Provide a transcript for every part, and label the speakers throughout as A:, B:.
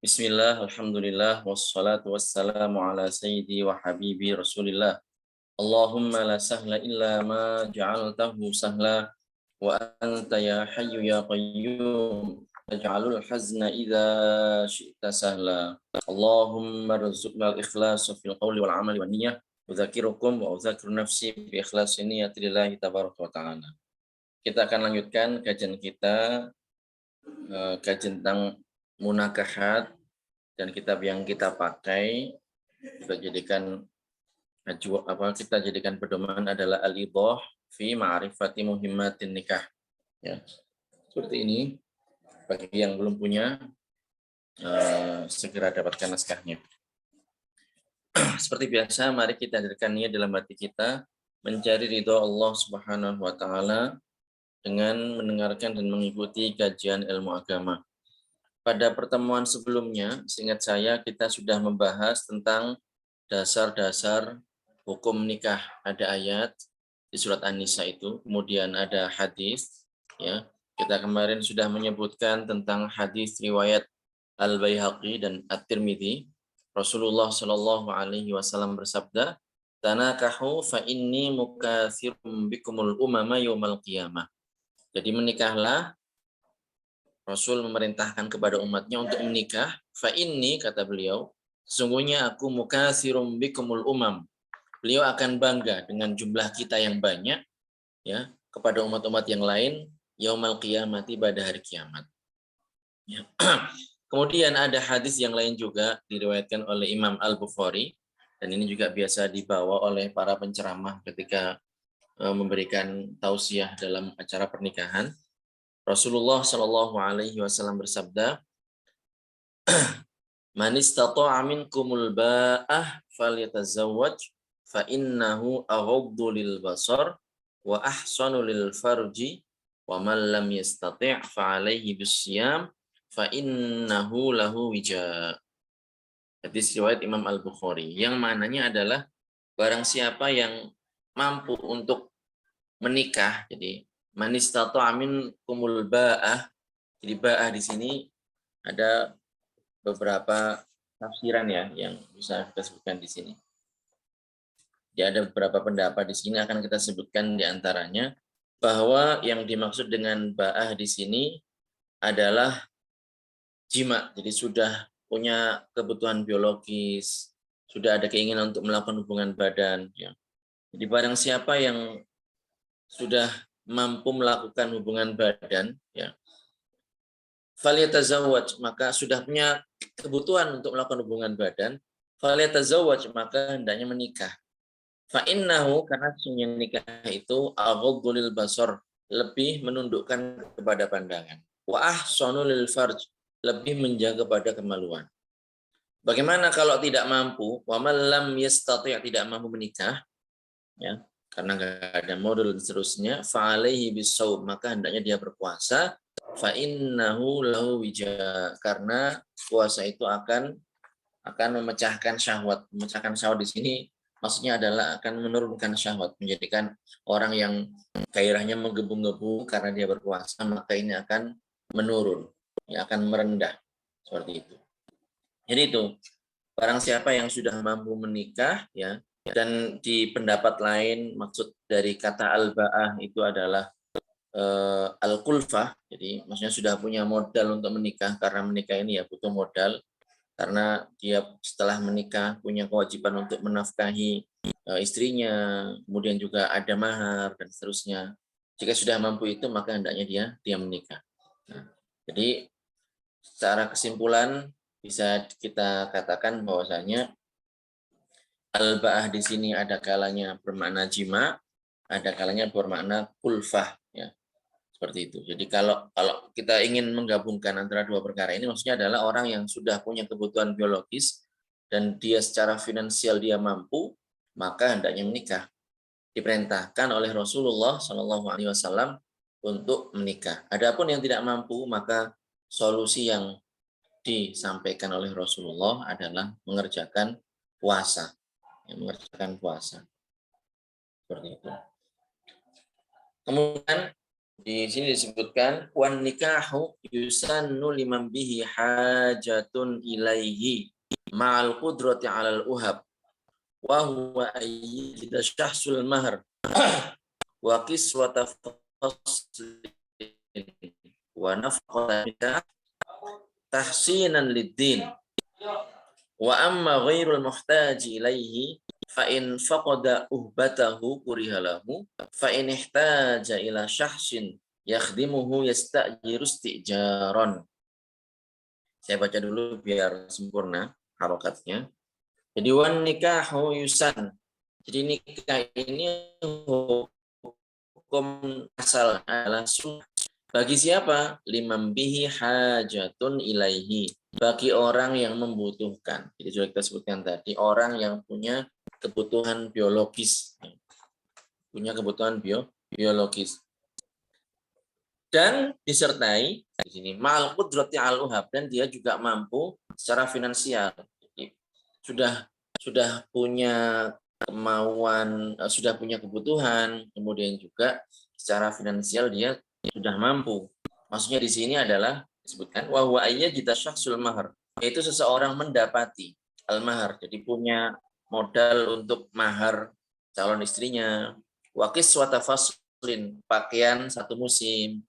A: Bismillah, alhamdulillah, wassalatu wassalamu ala sayyidi wa habibi rasulillah. Allahumma la sahla illa ma ja'altahu sahla wa anta ya hayyu ya qayyum taj'alul hazna idza syi'ta sahla. Allahumma rzuqna al-ikhlasa fil qawli wal amali wan niyyah. Udzakirukum wa udzakiru nafsi bi ikhlasi niyyati lillahi tabaraka wa ta'ala. Kita akan lanjutkan kajian kita, kajian tentang munakahat, dan kitab yang kita pakai kita jadikan pedoman adalah al-idah fi ma'rifati muhimmatin nikah, ya. Seperti ini. Bagi yang belum punya, segera dapatkan naskahnya. Seperti biasa, mari kita hadirkan niat dalam hati kita mencari ridho Allah Subhanahu wa taala dengan mendengarkan dan mengikuti kajian ilmu agama. Pada pertemuan sebelumnya, seingat saya kita sudah membahas tentang dasar-dasar hukum nikah. Ada ayat di surat An-Nisa itu, kemudian ada hadis, ya. Kita kemarin sudah menyebutkan tentang hadis riwayat Al-Baihaqi dan At-Tirmidzi. Rasulullah Shallallahu alaihi wasallam bersabda, "Tanakahu fa inni mukatsirum bikumul umama yaumal qiyamah." Jadi menikahlah. Rasul memerintahkan kepada umatnya untuk menikah. Fa inni, kata beliau, sesungguhnya aku mukatsirum bikumul umam. Beliau akan bangga dengan jumlah kita yang banyak, ya, kepada umat-umat yang lain yaumal qiyamati, pada hari kiamat. Ya. Kemudian ada hadis yang lain juga diriwayatkan oleh Imam Al-Bukhari, dan ini juga biasa dibawa oleh para penceramah ketika memberikan tausiah dalam acara pernikahan. Rasulullah Shallallahu alaihi wasallam bersabda, "Man istata'a minkumul ba'ah falyatazawwaj fa innahu aghaddu lil basar wa ahsanu lil farji wa man lam yastati' fa alaihi bisyam fa innahu lahu wija." Hadis riwayat Imam Al-Bukhari, yang mananya adalah barang siapa yang mampu untuk menikah. Jadi man istata'a minkumul ba'ah. Jadi ba'ah di sini ada beberapa tafsiran, ya, yang bisa kita sebutkan di sini. Jadi ada beberapa pendapat di sini, akan kita sebutkan di antaranya bahwa yang dimaksud dengan ba'ah di sini adalah jima. Jadi sudah punya kebutuhan biologis, sudah ada keinginan untuk melakukan hubungan badan, ya. Jadi barang siapa yang sudah mampu melakukan hubungan badan, ya, falyatazawwaj, maka sudah punya kebutuhan untuk melakukan hubungan badan, falyatazawwaj, maka hendaknya menikah. Fa innahu, karena sesungguhnya nikah itu aghaddu lil basar, lebih menundukkan kepada pandangan. Wa ahsanu lil farj, lebih menjaga pada kemaluan. Bagaimana kalau tidak mampu? Wa man lam yastati', tidak mampu menikah, ya, karena enggak ada modal dan seterusnya, fa alaihi bisawm, maka hendaknya dia berpuasa. Fa innahu lahu wija, karena puasa itu akan memecahkan syahwat. Memecahkan syahwat di sini maksudnya adalah akan menurunkan syahwat, menjadikan orang yang gairahnya menggebu-gebu karena dia berpuasa, maka ini akan menurun, ya, akan merendah, seperti itu. Jadi itu, barang siapa yang sudah mampu menikah, ya, dan di pendapat lain maksud dari kata al-ba'ah itu adalah al-kulfah. Jadi maksudnya sudah punya modal untuk menikah, karena menikah ini ya butuh modal, karena dia setelah menikah punya kewajiban untuk menafkahi istrinya, kemudian juga ada mahar dan seterusnya. Jika sudah mampu itu, maka hendaknya dia menikah. Nah, jadi secara kesimpulan bisa kita katakan bahwasanya al-ba'ah di sini ada kalanya bermakna jima, ada kalanya bermakna kulfah, ya. Seperti itu. Jadi kalau kita ingin menggabungkan antara dua perkara ini, maksudnya adalah orang yang sudah punya kebutuhan biologis dan dia secara finansial dia mampu, maka hendaknya menikah. Diperintahkan oleh Rasulullah Shallallahu alaihi wasallam untuk menikah. Adapun yang tidak mampu, maka solusi yang disampaikan oleh Rasulullah adalah mengerjakan puasa. Mengerjakan puasa. Seperti itu. Kemudian Di sini disebutkan wan nikahu yusannu liman bihi hajatun ilaihi ma'al qudrati 'alal uhab wa huwa ayyida syahsul mahr wa qiswata faslin wa nafqata tahsinan lid-din wa amma ghairul muhtaji ilaihi fa in faqada uhbatahu kurihalahu fa in ihtaja ila syahsin yakhdimuhu yasta'jiru isti'jaran. Saya baca dulu biar sempurna harokatnya. Jadi wan nikahu yusan. Jadi nikah ini hukum asal adalah sunnah. Bagi siapa? Liman bihi hajatun ilaihi. Bagi orang yang membutuhkan. Jadi sudah kita sebutkan tadi, orang yang punya kebutuhan biologis. Punya kebutuhan biologis. Dan disertai di sini ma'al qudrati al uhab, dan dia juga mampu secara finansial. Jadi, sudah punya kemauan, sudah punya kebutuhan, kemudian juga secara finansial dia sudah mampu. Maksudnya di sini adalah disebutkan wa huwa ayyajida syakhsul mahar, yaitu seseorang mendapati al-mahar, jadi punya modal untuk mahar calon istrinya, wa qiswata faslin, pakaian satu musim.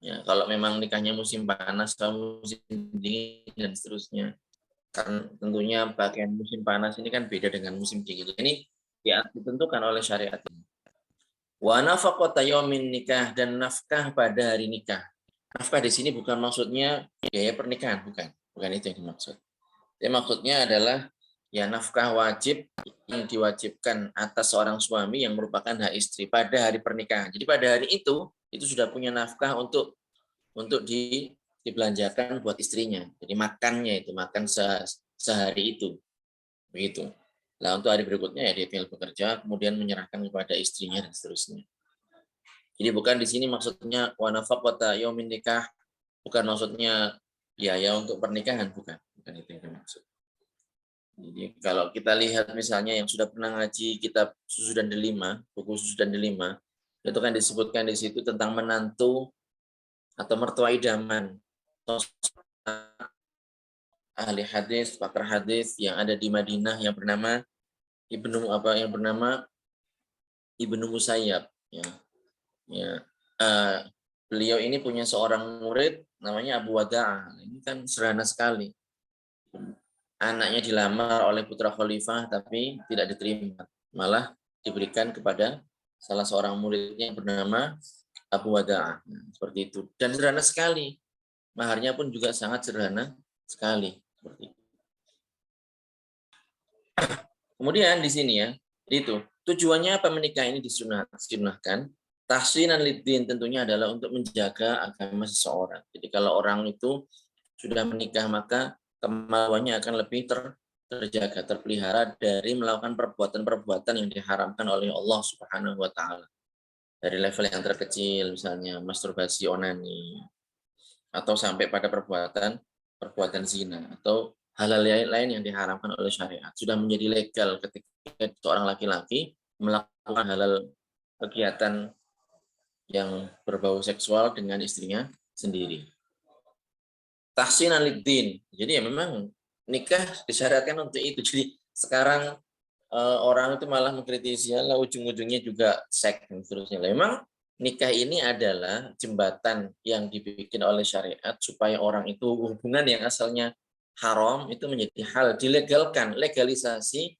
A: Ya, kalau memang nikahnya musim panas atau musim dingin dan seterusnya. Kan tentunya pakaian musim panas ini kan beda dengan musim dingin. Ini ya ditentukan oleh syariat. Wa nafaqata yaumin nikah, dan nafkah pada hari nikah. Nafkah di sini bukan maksudnya biaya pernikahan, bukan. Bukan itu yang dimaksud. Yang maksudnya adalah ya nafkah wajib yang diwajibkan atas seorang suami yang merupakan hak istri pada hari pernikahan. Jadi pada hari itu sudah punya nafkah untuk dibelanjakan buat istrinya. Jadi makannya itu makan sehari itu. Begitu. Nah, untuk hari berikutnya ya dia tinggal bekerja, kemudian menyerahkan kepada istrinya dan seterusnya. Jadi bukan di sini maksudnya wa nafaqata yaumin nikah, bukan maksudnya ya untuk pernikahan, bukan. Bukan itu yang dimaksud. Jadi kalau kita lihat misalnya yang sudah pernah ngaji kitab Susu dan Delima, buku Susu dan Delima, itu kan disebutkan di situ tentang menantu atau mertua idaman ahli hadis, pakar hadis yang ada di Madinah yang bernama Ibnu Musayyab, ya. Ya. Beliau ini punya seorang murid namanya Abu Wada'ah. Ini kan sederhana sekali. Anaknya dilamar oleh putra khalifah tapi tidak diterima. Malah diberikan kepada salah seorang muridnya yang bernama Abu Wada'ah. Nah, seperti itu. Dan sederhana sekali. Maharnya pun juga sangat sederhana sekali. Seperti itu. Kemudian di sini ya, itu tujuannya apa menikah ini disunahkan? Tahsinan lid-din tentunya adalah untuk menjaga agama seseorang. Jadi kalau orang itu sudah menikah maka kemauannya akan lebih terjaga, terpelihara dari melakukan perbuatan-perbuatan yang diharamkan oleh Allah Subhanahu wa taala. Dari level yang terkecil misalnya masturbasi, onani, atau sampai pada perbuatan zina atau hal-hal lain yang diharamkan oleh syariat. Sudah menjadi legal ketika seorang laki-laki melakukan halal kegiatan yang berbau seksual dengan istrinya sendiri. Tahsinan lid-din. Jadi ya memang nikah disyaratkan untuk itu. Jadi sekarang orang itu malah mengkritisi lah ujung-ujungnya juga seks dan seterusnya. Memang nikah ini adalah jembatan yang dibikin oleh syariat supaya orang itu hubungan yang asalnya haram itu menjadi hal, dilegalkan, legalisasi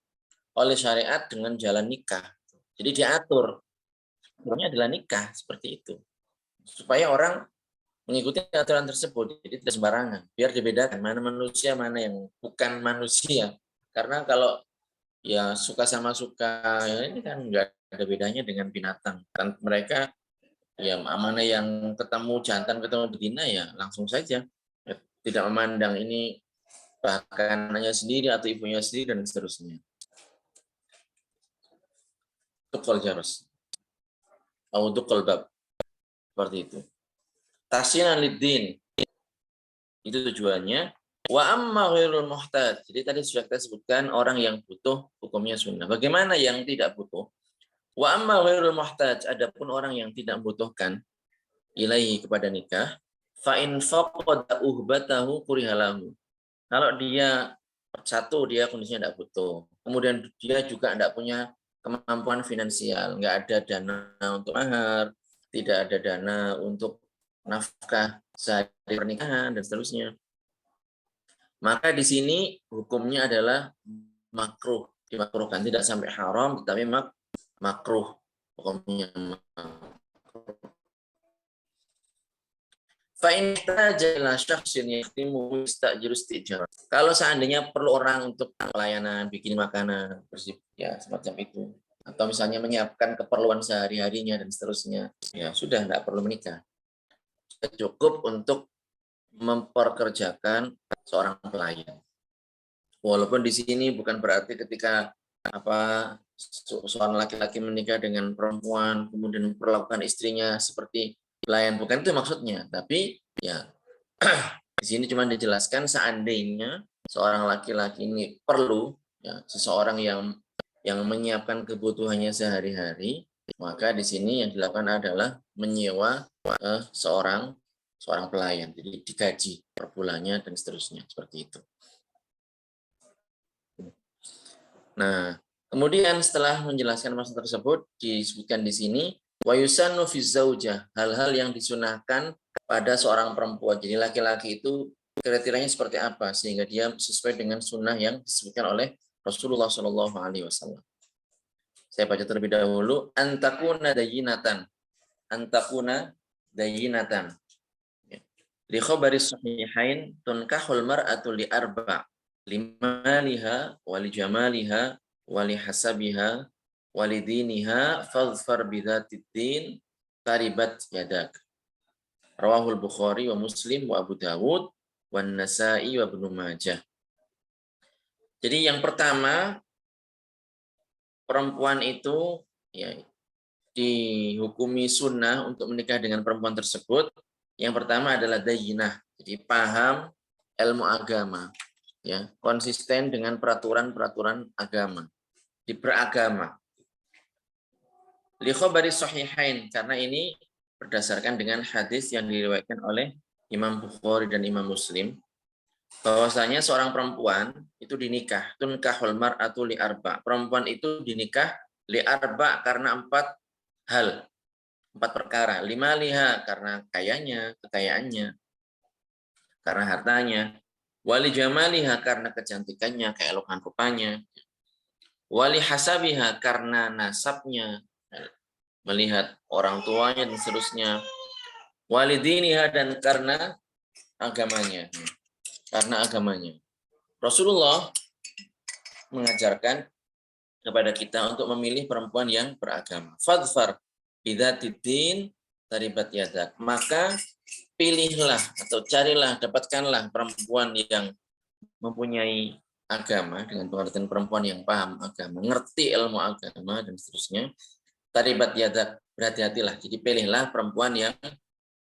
A: oleh syariat dengan jalan nikah. Jadi diatur. Aturnya adalah nikah seperti itu. Supaya orang mengikuti aturan tersebut, jadi tidak sembarangan. Biar dibedakan mana manusia, mana yang bukan manusia. Karena kalau ya suka sama suka ya ini kan nggak ada bedanya dengan binatang. Kan mereka ya mana yang ketemu jantan ketemu betina ya langsung saja. Ya, tidak memandang ini bahkan anaknya sendiri atau ibunya sendiri dan seterusnya. Tukul jarus. Untuk kolbab. Seperti itu. Tasyinan lid-din. Itu tujuannya. Wa amma ghairul muhtaj. Jadi tadi sudah kita sebutkan orang yang butuh hukumnya sunnah. Bagaimana yang tidak butuh? Wa amma ghairul muhtaj. Adapun orang yang tidak membutuhkan, ilaihi kepada nikah, fa in faqada uhbatahu kurihalahu. Kalau dia satu dia kondisinya tidak butuh, kemudian dia juga tidak punya kemampuan finansial, nggak ada dana untuk mahar, tidak ada dana untuk nafkah sehari pernikahan dan seterusnya. Maka di sini hukumnya adalah makruh, dimakruhkan, tidak sampai haram, tetapi makruh hukumnya. Kalau seandainya perlu orang untuk pelayanan, bikin makanan, ya semacam itu, atau misalnya menyiapkan keperluan sehari-harinya dan seterusnya, ya sudah tidak perlu menikah. Cukup untuk memperkerjakan seorang pelayan. Walaupun di sini bukan berarti ketika seorang laki-laki menikah dengan perempuan kemudian memperlakukan istrinya seperti pelayan, bukan itu maksudnya, tapi ya di sini cuma dijelaskan seandainya seorang laki-laki ini perlu ya seseorang yang menyiapkan kebutuhannya sehari-hari, maka di sini yang dilakukan adalah menyewa seorang pelayan, jadi digaji per bulannya dan seterusnya seperti itu. Nah, kemudian setelah menjelaskan masalah tersebut disebutkan di sini wa yusannu fi zaujah, hal-hal yang disunahkan pada seorang perempuan. Jadi laki-laki itu kriterianya seperti apa sehingga dia sesuai dengan sunnah yang disebutkan oleh Rasulullah Shallallahu Alaihi Wasallam. Saya baca terlebih dahulu. Antakuna dayinatan. Li khabari sahihain tunkahul mar'atu li arba' limaliha wali jamaliha wali hasabiha wali diniha fadhfar bidzatid din taribat yadak. Rawahul Bukhari wa Muslim wa Abu Dawud wa Nasa'i wa Ibnu Majah. Jadi yang pertama, perempuan itu ya dihukumi sunnah untuk menikah dengan perempuan tersebut. Yang pertama adalah dayyinah, jadi paham ilmu agama, ya, konsisten dengan peraturan-peraturan agama, beragama. Li khabari sahihain, karena ini berdasarkan dengan hadis yang diriwayatkan oleh Imam Bukhari dan Imam Muslim, bahwasanya seorang perempuan itu dinikah, tunkahul mar'atu li arba. Perempuan itu dinikah li arba karena 4 hal, 4 perkara. 5 liha karena kekayaannya, karena hartanya. Wali jamaliha karena kecantikannya, keelokan rupanya. Wali hasabiha karena nasabnya, melihat orang tuanya dan seterusnya. Wali diniha dan karena agamanya. Rasulullah mengajarkan kepada kita untuk memilih perempuan yang beragama. Fadfar bidzatid din taribat yadak. Maka pilihlah atau carilah, dapatkanlah perempuan yang mempunyai agama, dengan pengertian perempuan yang paham agama, ngerti ilmu agama dan seterusnya. Taribat yadak, berhati-hatilah. Jadi pilihlah perempuan yang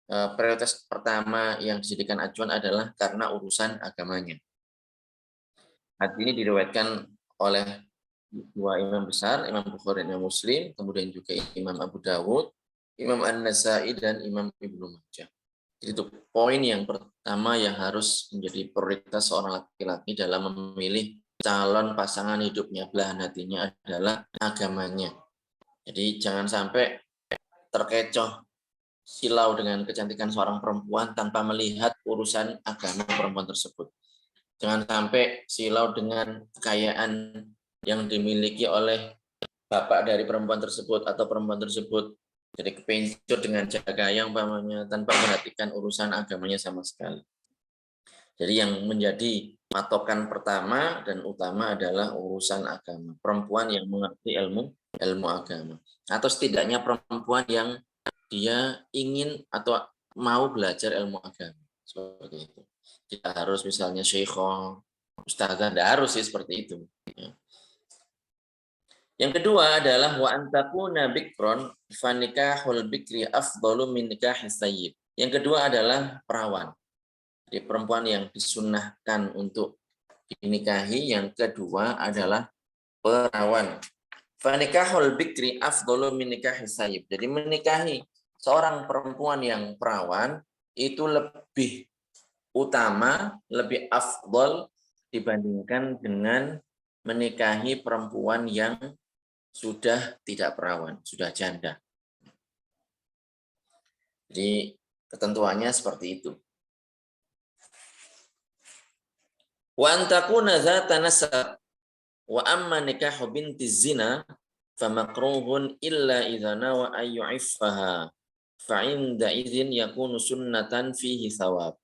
A: prioritas pertama yang dijadikan acuan adalah karena urusan agamanya. Hadis ini diriwayatkan oleh 2 imam besar, Imam Bukhari dan Imam Muslim, kemudian juga Imam Abu Dawud, Imam An-Nasa'i dan Imam Ibnu Majah. Jadi itu poin yang pertama yang harus menjadi prioritas seorang laki-laki dalam memilih calon pasangan hidupnya, belahan hatinya adalah agamanya. Jadi jangan sampai terkecoh silau dengan kecantikan seorang perempuan tanpa melihat urusan agama perempuan tersebut. Jangan sampai silau dengan kekayaan yang dimiliki oleh bapak dari perempuan tersebut atau perempuan tersebut jadi kepencut dengan jagayang umpamanya tanpa memperhatikan urusan agamanya sama sekali. Jadi yang menjadi patokan pertama dan utama adalah urusan agama. Perempuan yang mengerti ilmu agama, atau setidaknya perempuan yang dia ingin atau mau belajar ilmu agama. Seperti itu. Kita harus misalnya syaikhah, ustazah, tidak harus sih seperti itu. Yang kedua adalah wa antakuna bikron fanikahul bikri afdalu min nikahis sayyib. Yang kedua adalah perawan. Jadi perempuan yang disunnahkan untuk dinikahi, yang kedua adalah perawan. Fanikahul bikri afdalu min nikahis sayyib. Jadi menikahi seorang perempuan yang perawan itu lebih utama, lebih afdol dibandingkan dengan menikahi perempuan yang sudah tidak perawan, sudah janda. Jadi ketentuannya seperti itu. Wa antakuna dzata nasab wa amma nikahu binti zina famakruhun illa idza nawa ayyu'iffaha fa inda idzin yakunu sunnatan fihi thawab.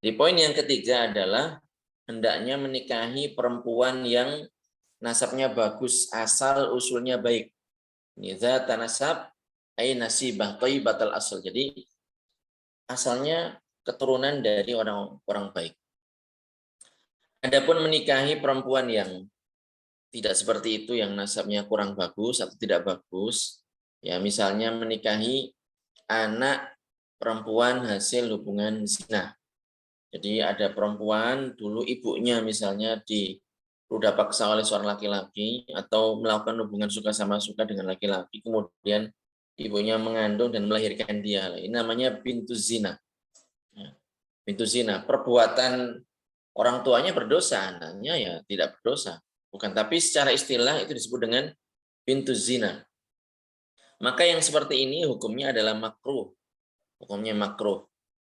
A: Di poin yang ketiga adalah hendaknya menikahi perempuan yang nasabnya bagus, asal usulnya baik. Ini dzata nasab ay nasibah thayyibatal asal. Jadi asalnya keturunan dari orang-orang baik. Adapun menikahi perempuan yang tidak seperti itu, yang nasabnya kurang bagus atau tidak bagus, ya misalnya menikahi anak perempuan hasil hubungan zina. Jadi ada perempuan dulu ibunya misalnya diruda paksa oleh seorang laki-laki atau melakukan hubungan suka sama suka dengan laki-laki, kemudian ibunya mengandung dan melahirkan dia. Ini namanya bintu zina. Bintu zina, perbuatan orang tuanya berdosa, anaknya ya tidak berdosa. Bukan, tapi secara istilah itu disebut dengan bintu zina. Maka yang seperti ini hukumnya adalah makruh. Hukumnya makruh.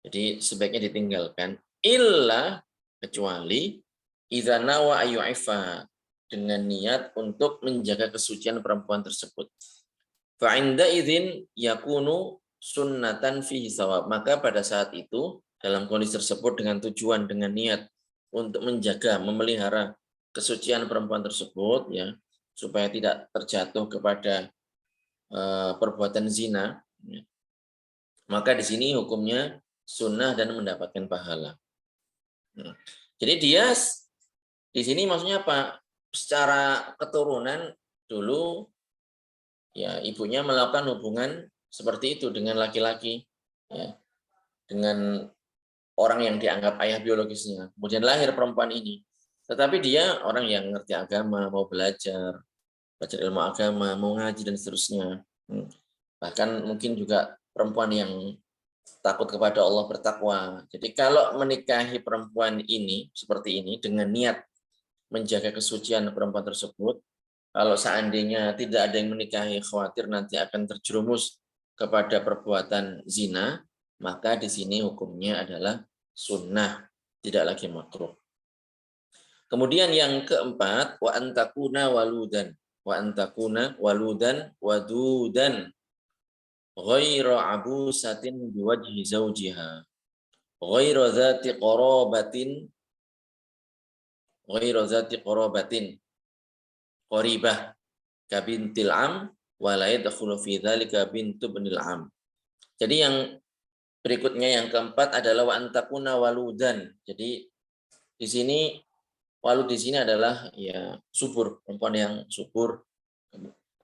A: Jadi sebaiknya ditinggalkan. Illa, kecuali idza nawa ayyu'ifa, dengan niat untuk menjaga kesucian perempuan tersebut. Fa inda idzin yakunu sunnatan fihi sawab. Maka pada saat itu dalam kondisi tersebut dengan tujuan, dengan niat untuk menjaga, memelihara kesucian perempuan tersebut, ya, supaya tidak terjatuh kepada perbuatan zina, ya, maka di sini hukumnya sunnah dan mendapatkan pahala. Jadi dia di sini maksudnya apa? Secara keturunan dulu ya ibunya melakukan hubungan seperti itu dengan laki-laki, ya, dengan orang yang dianggap ayah biologisnya. Kemudian lahir perempuan ini. Tetapi dia orang yang ngerti agama, mau belajar ilmu agama, mau ngaji dan seterusnya. Bahkan mungkin juga perempuan yang takut kepada Allah, bertakwa. Jadi kalau menikahi perempuan ini seperti ini dengan niat menjaga kesucian perempuan tersebut, kalau seandainya tidak ada yang menikahi, khawatir nanti akan terjerumus kepada perbuatan zina, maka di sini hukumnya adalah sunnah, tidak lagi makruh. Kemudian yang keempat, wa antakuna waludan, wa antakuna waludan wadudan ghaira abusatin biwajhi zawjiha ghaira dzati qarabatin qaribah kabintil am wa la yadkhulu fi dzalika bintu binil am. Jadi yang berikutnya yang keempat adalah wa antakuna waludan. Jadi di sini walud di sini adalah ya subur, perempuan yang subur.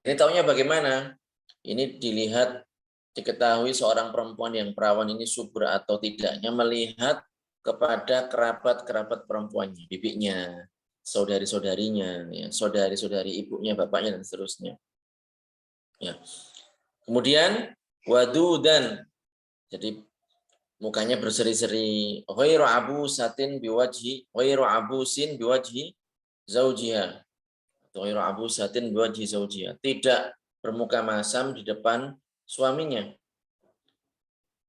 A: Ini taunya bagaimana? Ini dilihat, diketahui seorang perempuan yang perawan ini subur atau tidaknya melihat kepada kerabat-kerabat perempuannya, bibinya, saudari-saudarinya, ya, saudari-saudari ibunya, bapaknya dan seterusnya. Ya. Kemudian wadudan, jadi mukanya berseri-seri, ghairu abusatin biwajhi, ghairu abusin biwajhi zaujiha, atau ghairu abusatin biwajhi zaujiha, tidak bermuka masam di depan suaminya.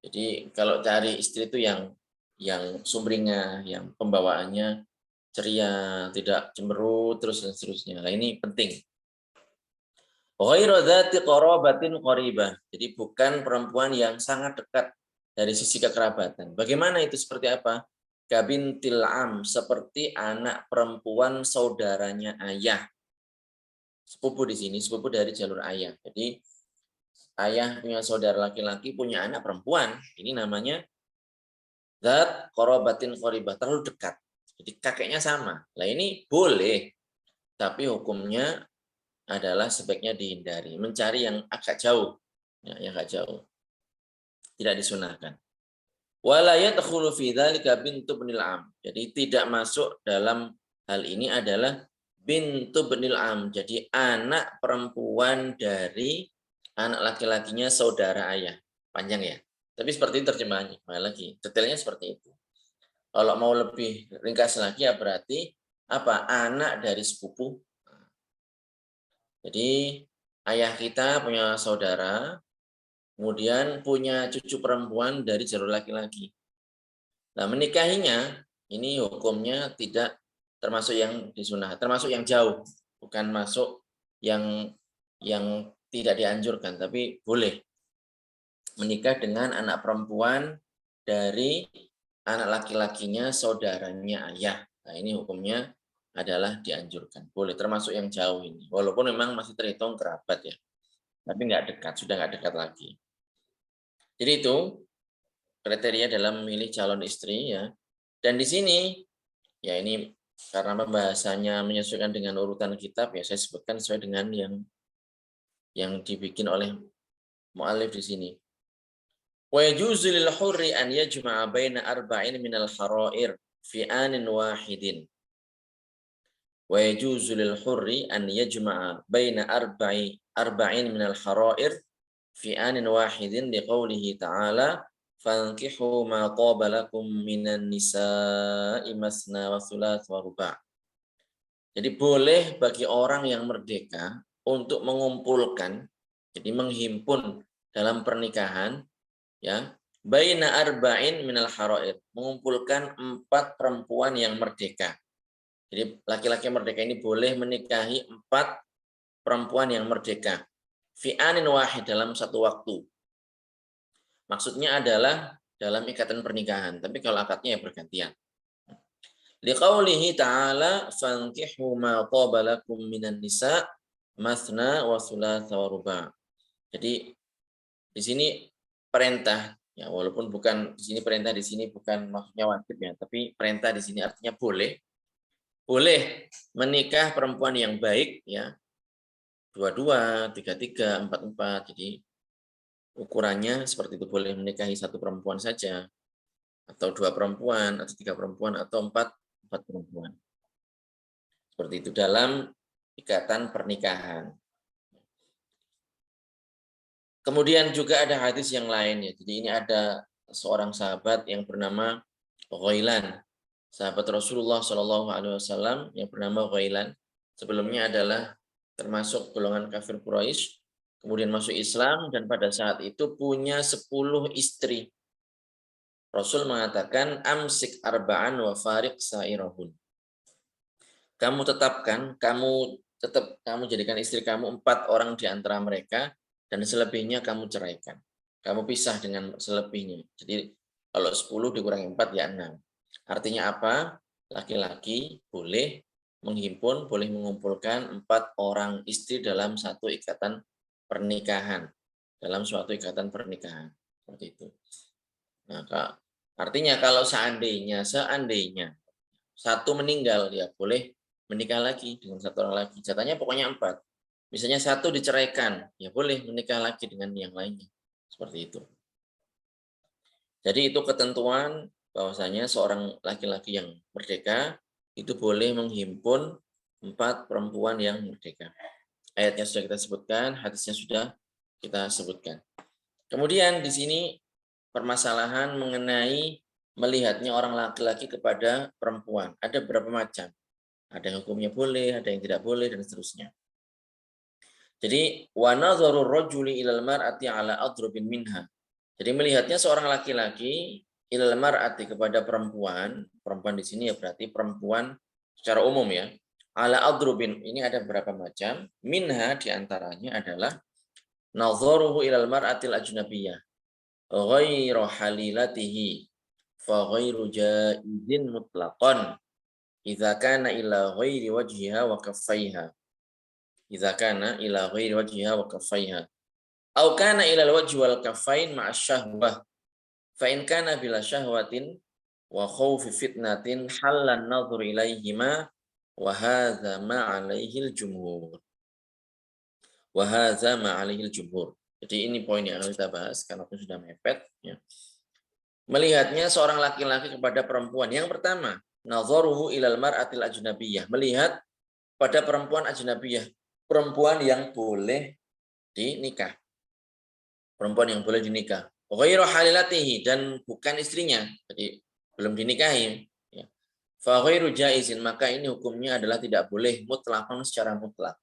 A: Jadi kalau cari istri itu yang sumringah, yang pembawaannya ceria, tidak cemberut terus dan seterusnya. Nah, ini penting. Ghairu dzati qarabatin qaribah. Jadi bukan perempuan yang sangat dekat dari sisi kekerabatan. Bagaimana itu, seperti apa? Kabintil am, seperti anak perempuan saudaranya ayah. Sepupu di sini, sepupu dari jalur ayah. Jadi ayah punya saudara laki-laki, punya anak perempuan. Ini namanya dzat qarabatin qaribah, terlalu dekat. Jadi kakeknya sama. Nah ini boleh, tapi hukumnya adalah sebaiknya dihindari, mencari yang agak jauh, ya, yang agak jauh, tidak disunahkan. Wala yadkhulu fi dzalika bintu binil am. Jadi tidak masuk dalam hal ini adalah bintu binil am. Jadi anak perempuan dari anak laki-lakinya saudara ayah. panjang ya. Tapi seperti itu terjemahannya. Kembali lagi, detailnya seperti itu. Kalau mau lebih ringkas lagi ya berarti apa? Anak dari sepupu. Jadi ayah kita punya saudara, kemudian punya cucu perempuan dari jalur laki-laki. Nah, menikahinya ini hukumnya tidak termasuk yang disunah, termasuk yang jauh, bukan masuk yang tidak dianjurkan, tapi boleh menikah dengan anak perempuan dari anak laki-lakinya saudaranya ayah. Nah, ini hukumnya adalah dianjurkan. Boleh termasuk yang jauh ini. Walaupun memang masih terhitung kerabat ya. Tapi nggak dekat, sudah nggak dekat lagi. Jadi itu kriteria dalam memilih calon istri ya. Dan di sini ya ini karena pembahasannya menyesuaikan dengan urutan kitab ya saya sebutkan sesuai dengan yang dibikin oleh mu'alif di sini. Wa yajuzu lil hurri an yajma'a baina arba'in minal hara'ir fi anin wahidin. Wa yajuzu lil hurri an yajma'a baina arba'in minal hara'ir fi anin wahidin liqaulihi ta'ala fankihu ma taba lakum minan nisa'i masna wa thulatha wa ruba'. Jadi boleh bagi orang yang merdeka untuk mengumpulkan, jadi menghimpun dalam pernikahan, ya, baina arba'in minal harair, mengumpulkan 4 perempuan yang merdeka. Jadi laki-laki merdeka ini boleh menikahi 4 perempuan yang merdeka. Fi anin wahid, dalam satu waktu. Maksudnya adalah dalam ikatan pernikahan, tapi kalau akadnya ya bergantian. Liqaulihi ta'ala fankihu ma taba lakum minan nisa masna wa thulatha wa ruba'. Jadi di sini perintah ya, walaupun bukan di sini perintah, di sini bukan maksudnya wajib ya, tapi perintah di sini artinya boleh menikah perempuan yang baik ya, 22, 33, 44. Jadi ukurannya seperti itu, boleh menikahi 1 perempuan saja atau 2 perempuan atau 3 perempuan atau 4 perempuan. Seperti itu dalam ikatan pernikahan. Kemudian juga ada hadis yang lain ya. Jadi ini ada seorang sahabat yang bernama Ghailan, sahabat Rasulullah Shallallahu Alaihi Wasallam yang bernama Ghailan. Sebelumnya adalah termasuk golongan kafir Quraisy, kemudian masuk Islam dan pada saat itu punya 10 istri. Rasul mengatakan amsik arba'an wa fariq sairahun. Kamu jadikan istri kamu 4 orang di antara mereka dan selebihnya kamu ceraikan. Kamu pisah dengan selebihnya. Jadi kalau 10 dikurangi 4 ya 6. Artinya apa? Laki-laki boleh menghimpun, boleh mengumpulkan 4 orang istri dalam satu ikatan pernikahan. Dalam suatu ikatan pernikahan. Seperti itu. Nah, artinya kalau seandainya satu meninggal, ya boleh menikah lagi dengan 1 orang lagi. Jatahnya pokoknya 4. Misalnya 1 diceraikan, ya boleh menikah lagi dengan yang lainnya. Seperti itu. Jadi itu ketentuan bahwasanya seorang laki-laki yang merdeka itu boleh menghimpun 4 perempuan yang merdeka. Ayatnya sudah kita sebutkan, hadisnya sudah kita sebutkan. Kemudian di sini permasalahan mengenai melihatnya orang laki-laki kepada perempuan. Ada beberapa macam. Ada yang hukumnya boleh, ada yang tidak boleh, dan seterusnya. Jadi, wa nadharu rajuli ilal mar'ati ala adrubin minha. Jadi melihatnya seorang laki-laki ilal mar'ati kepada perempuan di sini ya berarti perempuan secara umum ya. Ala adrubin, ini ada beberapa macam. Minha diantaranya adalah nadharuhu ilal mar'atil ajnabiyah ghairu halilatihi fa ghairu jaizin mutlaqan idza kana ila ghairi wajhiha wa kaffaiha. Idza kana ila ghairi wajhiha wa kaffaiha. Au kana ila al-wajhi wal kaffain ma'a syahwah. Fa in kana bila syahwatin wa khaufi fitnatin halan nadhur ilaihima wa hadza ma 'alaihi al-jumhur. Wa hadza ma 'alaihi al-jumhur. Jadi ini poin yang akan kita bahas karena aku sudah mepet ya. Melihatnya seorang laki-laki kepada perempuan. Yang pertama, nadharuhu ilal mar'atil ajnabiyah, melihat pada perempuan ajnabiyah, perempuan yang boleh dinikah. Perempuan yang boleh dinikah. ghairu halilatihi, dan bukan istrinya, jadi belum dinikahi, ya. Fa ghairu jaizin, maka ini hukumnya adalah tidak boleh mutlaqan secara mutlak.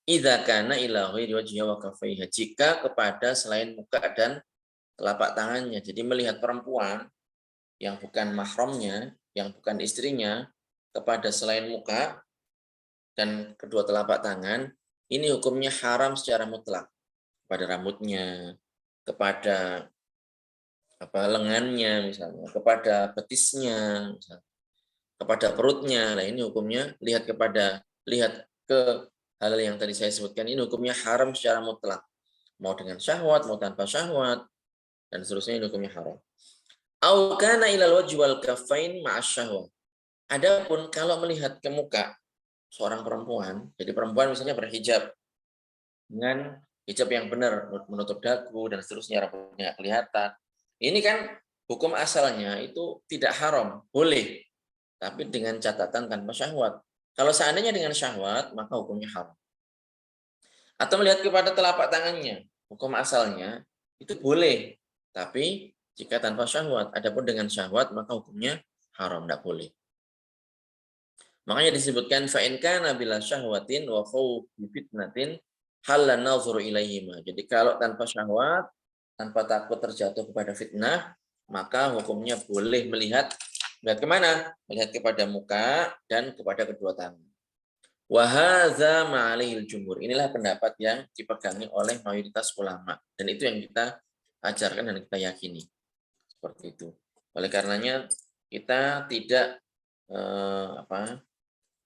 A: Idza kana ila ghairi wajhiha wa kaffaiha, jika kepada selain muka dan telapak tangannya. Jadi melihat perempuan yang bukan mahramnya, yang bukan istrinya, kepada selain muka dan kedua telapak tangan, ini hukumnya haram secara mutlak. Kepada rambutnya, kepada lengannya misalnya, kepada betisnya misalnya, kepada perutnya. Nah, ini hukumnya lihat ke hal yang tadi saya sebutkan, ini hukumnya haram secara mutlak. Mau dengan syahwat, mau tanpa syahwat, dan seterusnya, ini hukumnya haram. Au kana ilal wajhi wal kaffain ma'as syahwat. Adapun kalau melihat ke muka seorang perempuan, jadi perempuan misalnya berhijab dengan hijab yang benar, menutup dagu dan seterusnya, rambutnya nggak kelihatan. Ini kan hukum asalnya itu tidak haram, boleh, tapi dengan catatan tanpa syahwat. Kalau seandainya dengan syahwat, maka hukumnya haram. Atau melihat kepada telapak tangannya, hukum asalnya itu boleh, tapi jika tanpa syahwat. Adapun dengan syahwat, maka hukumnya haram, tidak boleh. Makanya disebutkan fa'in kana bila syahwatin wa khawfi fitnatin halan nazuru ilaihima. Jadi kalau tanpa syahwat, tanpa takut terjatuh kepada fitnah, maka hukumnya boleh melihat kemana? Melihat kepada muka dan kepada kedua tangan. Wa hadza ma'alihil jumhur. Inilah pendapat yang dipegangi oleh mayoritas ulama, dan itu yang kita ajarkan dan kita yakini. Seperti itu. Oleh karenanya kita tidak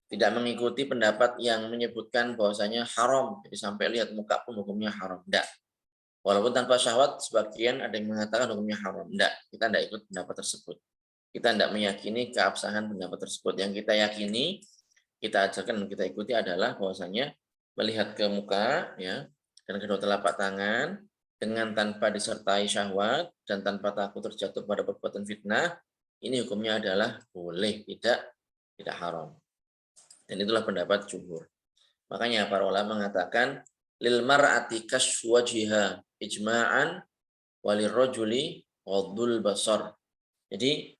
A: tidak mengikuti pendapat yang menyebutkan bahwasanya haram, jadi sampai lihat muka pun hukumnya haram. Tidak. Walaupun tanpa syahwat, sebagian ada yang mengatakan hukumnya haram. Tidak, kita tidak ikut pendapat tersebut. Kita tidak meyakini keabsahan pendapat tersebut. Yang kita yakini, kita ajarkan dan kita ikuti adalah bahwasanya melihat ke muka, ya, dan kedua telapak tangan dengan tanpa disertai syahwat dan tanpa takut terjatuh pada perbuatan fitnah, ini hukumnya adalah boleh, tidak haram. Dan itulah pendapat jumhur. Makanya para ulama mengatakan lil mar'ati kashfu wajhiha ijma'an walirrajuli ghaddul basar. Jadi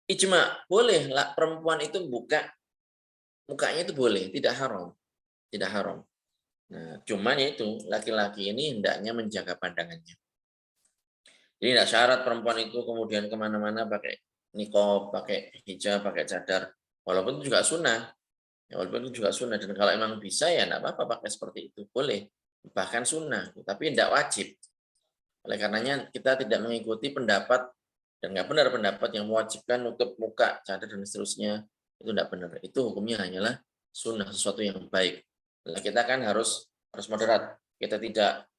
A: ijma, boleh lah perempuan itu buka mukanya, itu boleh, tidak haram. Tidak haram. Nah, cuman itu laki-laki ini hendaknya menjaga pandangannya. Jadi tidak syarat perempuan itu kemudian kemana-mana pakai niqab, pakai hijab, pakai cadar. Walaupun itu juga sunnah. Ya, walaupun itu juga sunnah, dan kalau emang bisa ya enggak apa-apa pakai seperti itu, boleh, bahkan sunnah, tapi tidak wajib. Oleh karenanya kita tidak mengikuti pendapat, dan nggak benar pendapat yang mewajibkan nutup muka, cadar dan seterusnya, itu tidak benar. Itu hukumnya hanyalah sunnah, sesuatu yang baik. Nah, kita kan harus moderat, kita tidak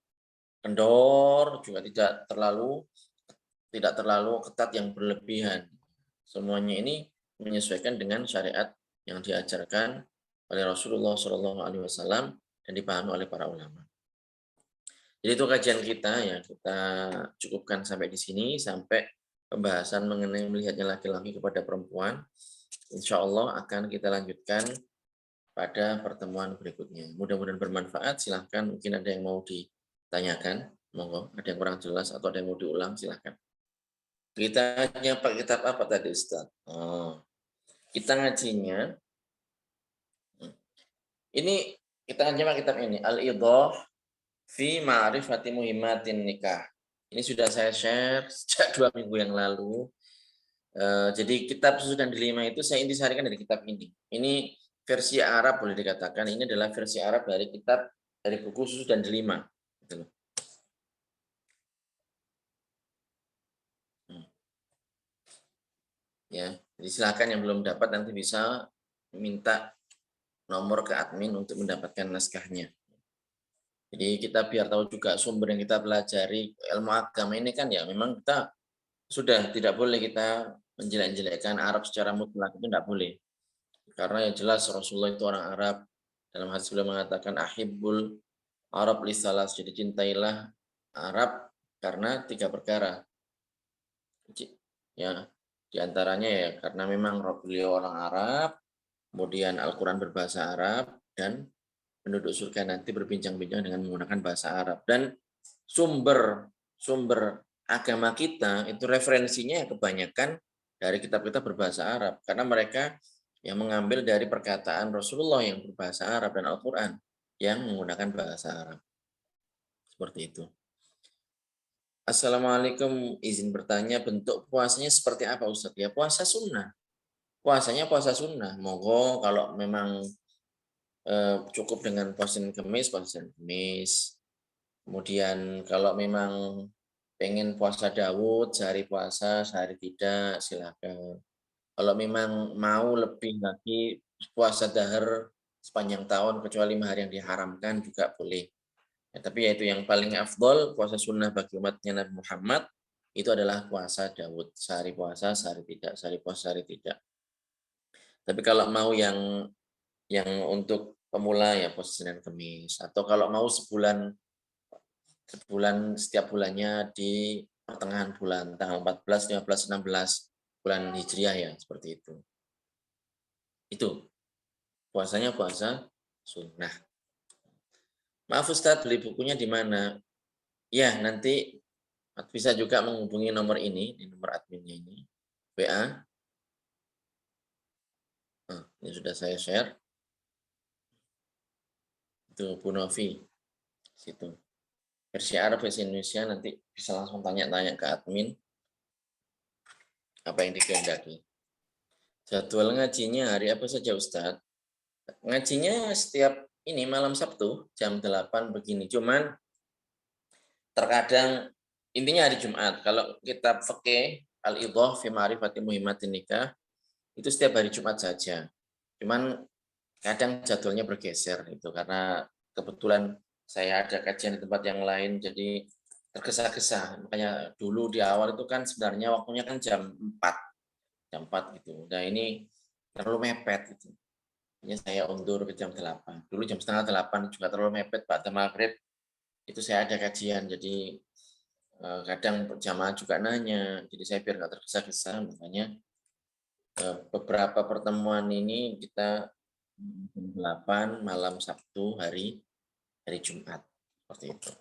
A: kendor, juga tidak terlalu ketat yang berlebihan. Semuanya ini menyesuaikan dengan syariat yang diajarkan oleh Rasulullah SAW dan dipahami oleh para ulama. Jadi itu kajian kita, ya, kita cukupkan sampai di sini, sampai pembahasan mengenai melihatnya laki-laki kepada perempuan. Insya Allah akan kita lanjutkan pada pertemuan berikutnya. Mudah-mudahan bermanfaat. Silahkan, mungkin ada yang mau ditanyakan, monggo. Ada yang kurang jelas atau ada yang mau diulang, silahkan. Kita pakai kitab apa tadi, Ustaz? Oh, kita ngajinya ini, kita nyimak kitab ini, Al-Idah fi Ma'rifati Muhimmatin Nikah. Ini sudah saya share sejak 2 minggu yang lalu. Jadi kitab Susu dan Delima itu saya intisarikan dari kitab ini. Ini versi Arab boleh dikatakan. Ini adalah versi Arab dari kitab, dari buku Susu dan Delima. Gitu. Ya, jadi silakan yang belum dapat nanti bisa minta nomor ke admin untuk mendapatkan naskahnya. Jadi kita biar tahu juga sumber yang kita pelajari ilmu agama ini kan, ya memang kita sudah tidak boleh kita menjelek-jelekkan Arab secara mutlak, itu tidak boleh. Karena yang jelas Rasulullah itu orang Arab. Dalam hadis beliau mengatakan ahibbul Arab lisalas, jadi cintailah Arab karena 3 perkara. Ya, diantaranya ya karena memang beliau orang Arab, kemudian Al-Quran berbahasa Arab, dan penduduk surga nanti berbincang-bincang dengan menggunakan bahasa Arab. Dan sumber sumber agama kita itu referensinya kebanyakan dari kitab-kitab berbahasa Arab, karena mereka yang mengambil dari perkataan Rasulullah yang berbahasa Arab dan Al-Quran yang menggunakan bahasa Arab. Seperti itu. Assalamualaikum, izin bertanya, bentuk puasanya seperti apa Ustaz? Ya puasa sunnah. Puasanya puasa sunnah. Monggo kalau memang cukup dengan puasa Senin Kemis, puasa Senin Kemis. Kemudian kalau memang pengen puasa Daud, sehari puasa, sehari tidak, silakan. Kalau memang mau lebih lagi puasa dahar sepanjang tahun, kecuali 5 hari yang diharamkan juga boleh. Ya, tapi yaitu yang paling afdol, puasa sunnah bagi umatnya Nabi Muhammad, itu adalah puasa Daud. Sehari puasa, sehari tidak, sehari puasa, sehari tidak. Tapi kalau mau yang untuk pemula ya puasa Senin Kemis. Atau kalau mau sebulan setiap bulannya di pertengahan bulan, tanggal 14, 15, 16 bulan Hijriah ya, seperti itu. Itu puasanya puasa sunnah. Maaf Ustadz, beli bukunya di mana? Ya, nanti bisa juga menghubungi nomor ini, di nomor adminnya ini, WA. Nah, ini sudah saya share. Itu Bu Novi, situ. Versi Arab, versi Indonesia, nanti bisa langsung tanya-tanya ke admin apa yang dikehendaki. Jadwal ngajinya hari apa saja Ustadz? Ngajinya setiap ini malam Sabtu jam 8 begini. Cuman terkadang intinya hari Jumat. Kalau kitab fikih Al-Idhah fi Ma'rifati Muhimmatin Nikah itu setiap hari Jumat saja. Cuman kadang jadwalnya bergeser itu karena kebetulan saya ada kajian di tempat yang lain jadi tergesa-gesa. Makanya dulu di awal itu kan sebenarnya waktunya kan jam 4 gitu. Nah ini terlalu mepet gitu. Ini saya undur ke jam 8. Dulu jam setengah 8 juga terlalu mepet Pak maghrib. Itu saya ada kajian jadi kadang jamaah juga nanya. Jadi saya biar nggak tergesa-gesa makanya beberapa pertemuan ini kita jam 8 malam Sabtu hari Jumat. Seperti itu.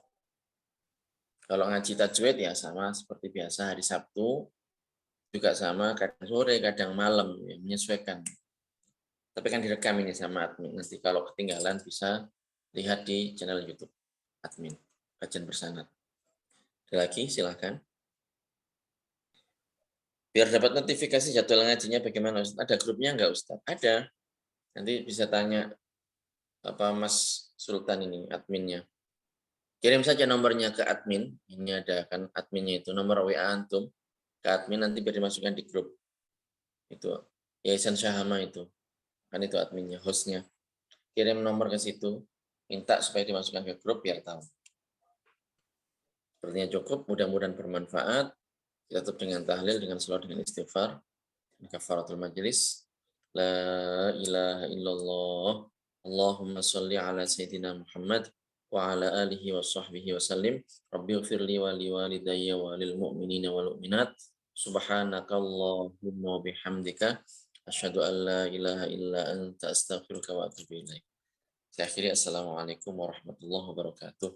A: Kalau ngaji tajwid ya sama seperti biasa hari Sabtu juga sama kadang sore kadang malam ya, menyesuaikan. Tapi kan direkam ini sama admin. Nanti kalau ketinggalan bisa lihat di channel YouTube admin. Kajian bersanad. Ada lagi silahkan. Biar dapat notifikasi jadwal ngajinya bagaimana Ustaz? Ada grupnya enggak Ustaz? Ada. Nanti bisa tanya apa Mas Sultan ini adminnya. Kirim saja nomornya ke admin. Ini ada kan adminnya itu nomor WA antum ke admin nanti biar dimasukkan di grup. Itu Yayasan Syahama itu. Kan itu adminnya, hostnya. Kirim nomor ke situ, minta supaya dimasukkan ke grup biar tahu. Sepertinya cukup, mudah-mudahan bermanfaat. Kita tutup dengan tahlil, dengan selawat, dengan istighfar. Kafaratul majlis. La ilaha illallah. Allahumma salli ala Sayyidina Muhammad wa ala alihi wa sahbihi wa sallim. Rabbi ghfirli wa li walidayya wa lil mu'minina wal mu'minat. Subhanakallahumma bihamdika. Asyhadu an la ilaha illa anta astaghfiruka wa atubu ilaik. Saya akhiri, assalamualaikum warahmatullahi wabarakatuh.